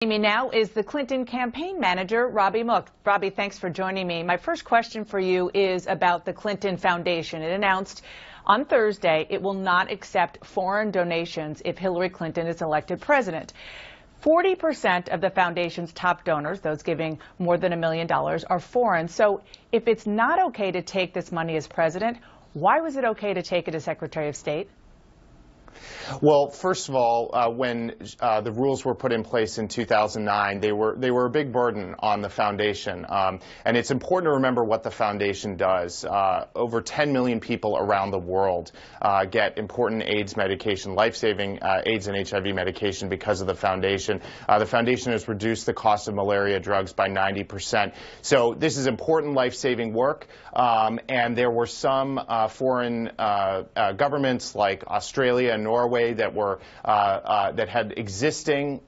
Joining me now is the Clinton campaign manager, Robbie Mook. Robbie, thanks for joining me. My first question for you is about the Clinton Foundation. It announced on Thursday it will not accept foreign donations if Hillary Clinton is elected president. 40% of the foundation's top donors, those giving more than $1 million, are foreign. So if it's not okay to take this money as president, why was it okay to take it as Secretary of State? Well, first of all, when the rules were put in place in 2009, they were a big burden on the foundation. And it's important to remember what the foundation does. Over 10 million people around the world get important AIDS medication, life-saving AIDS and HIV medication because of the foundation. The foundation has reduced the cost of malaria drugs by 90%. So this is important life-saving work. And there were some foreign governments like Australia and Norway that had existing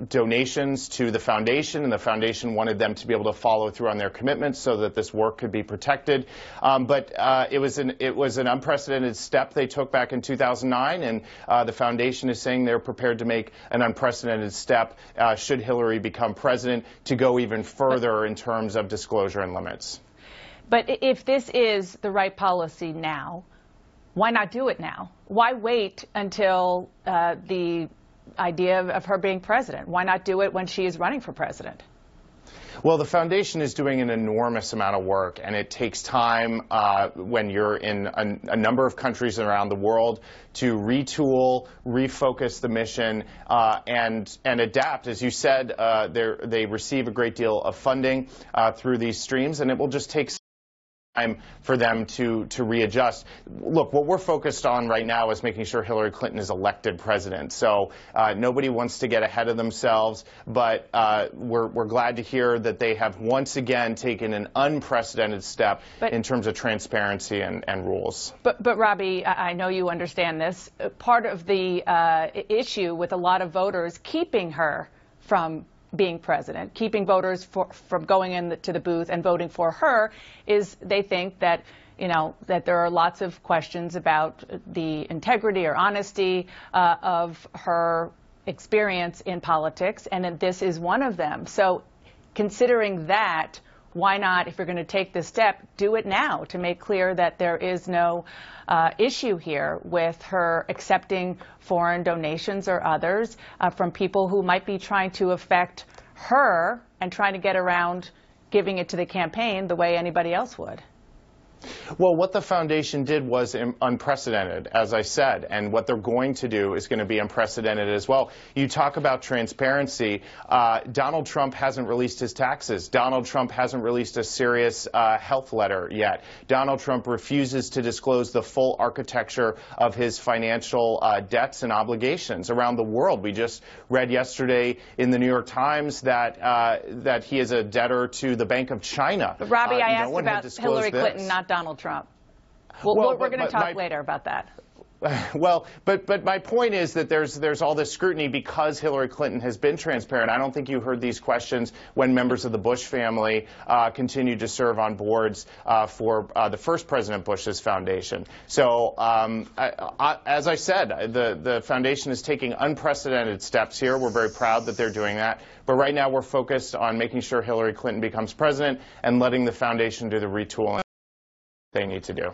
donations to the foundation, and the foundation wanted them to be able to follow through on their commitments so that this work could be protected. But it was an unprecedented step they took back in 2009, and the foundation is saying they're prepared to make an unprecedented step should Hillary become president to go even further in terms of disclosure and limits. But if this is the right policy now, why not do it now? Why wait until the idea of her being president? Why not do it when she is running for president? Well, the foundation is doing an enormous amount of work, and it takes time when you're in a number of countries around the world to retool, refocus the mission, and adapt. As you said, they receive a great deal of funding through these streams, and it will just take time for them to readjust. Look, what we're focused on right now is making sure Hillary Clinton is elected president. So nobody wants to get ahead of themselves, but we're glad to hear that they have once again taken an unprecedented step in terms of transparency and rules. But Robbie, I know you understand this. Part of the issue with a lot of voters keeping her from being president, keeping voters from going into the booth and voting for her, is they think that, that there are lots of questions about the integrity or honesty of her experience in politics, and that this is one of them. So considering that, why not, if you're going to take this step, do it now to make clear that there is no issue here with her accepting foreign donations or others from people who might be trying to affect her and trying to get around giving it to the campaign the way anybody else would? Well, what the foundation did was unprecedented, as I said, and what they're going to do is going to be unprecedented as well. You talk about transparency. Donald Trump hasn't released his taxes. Donald Trump hasn't released a serious health letter yet. Donald Trump refuses to disclose the full architecture of his financial debts and obligations around the world. We just read yesterday in the New York Times that he is a debtor to the Bank of China. But Robbie, I asked about Hillary Clinton, not Donald Trump. Well, we're going to talk later about that. Well, but my point is that there's all this scrutiny because Hillary Clinton has been transparent. I don't think you heard these questions when members of the Bush family continued to serve on boards for the first President Bush's foundation. So, as I said, the foundation is taking unprecedented steps here. We're very proud that they're doing that. But right now we're focused on making sure Hillary Clinton becomes president and letting the foundation do the retooling they need to do.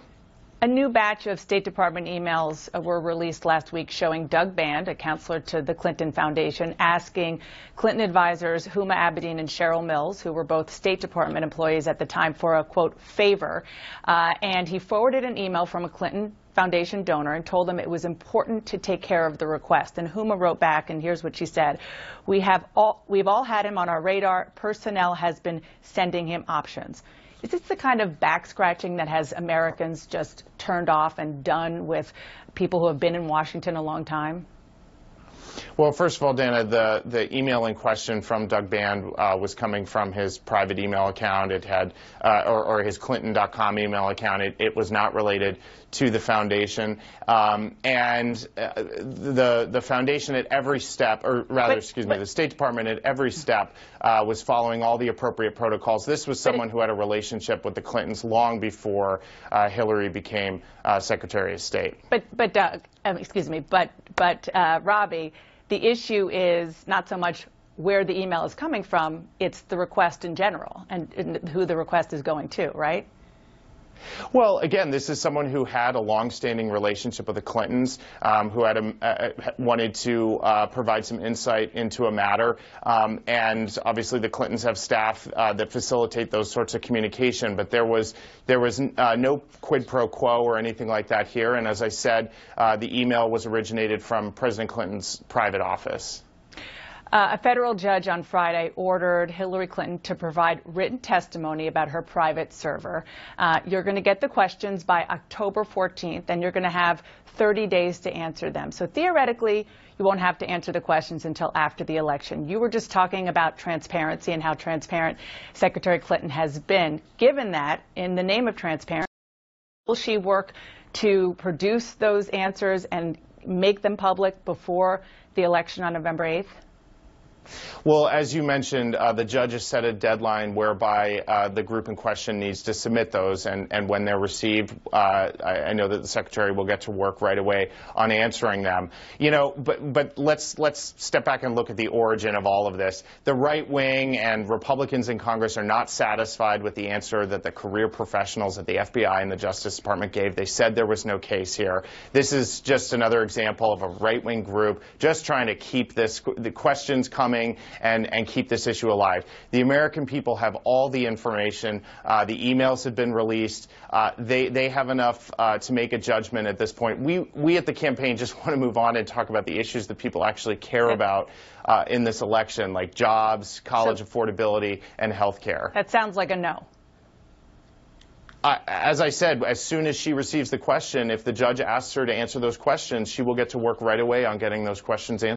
A new batch of State Department emails were released last week showing Doug Band, a counselor to the Clinton Foundation, asking Clinton advisors Huma Abedin and Cheryl Mills, who were both State Department employees at the time, for a, quote, favor. And he forwarded an email from a Clinton Foundation donor and told them it was important to take care of the request. And Huma wrote back, and here's what she said. We've all had him on our radar. Personnel has been sending him options. Is this the kind of back-scratching that has Americans just turned off and done with people who have been in Washington a long time? Well, first of all, Dana, the email in question from Doug Band was coming from his private email account. It had, or his Clinton.com email account. It was not related to the foundation. And the foundation at every step, or rather, the State Department at every step was following all the appropriate protocols. This was someone who had a relationship with the Clintons long before Hillary became Secretary of State. But Doug, excuse me, but Robbie, the issue is not so much where the email is coming from. It's the request in general and who the request is going to, right? Well, again, this is someone who had a long-standing relationship with the Clintons, who had wanted to provide some insight into a matter, and obviously the Clintons have staff that facilitate those sorts of communication. But there was no quid pro quo or anything like that here. And as I said, the email was originated from President Clinton's private office. A federal judge on Friday ordered Hillary Clinton to provide written testimony about her private server. You're going to get the questions by October 14th, and you're going to have 30 days to answer them. So theoretically, you won't have to answer the questions until after the election. You were just talking about transparency and how transparent Secretary Clinton has been. Given that, in the name of transparency, will she work to produce those answers and make them public before the election on November 8th? Well, as you mentioned, the judge has set a deadline whereby the group in question needs to submit those, and when they're received, I know that the Secretary will get to work right away on answering them. You know, but let's step back and look at the origin of all of this. The right wing and Republicans in Congress are not satisfied with the answer that the career professionals at the FBI and the Justice Department gave. They said there was no case here. This is just another example of a right-wing group just trying to keep the questions coming and keep this issue alive. The American people have all the information. The emails have been released. They have enough to make a judgment at this point. We at the campaign just want to move on and talk about the issues that people actually care about in this election, like jobs, college affordability, and health care. That sounds like a no. As I said, as soon as she receives the question, if the judge asks her to answer those questions, she will get to work right away on getting those questions answered.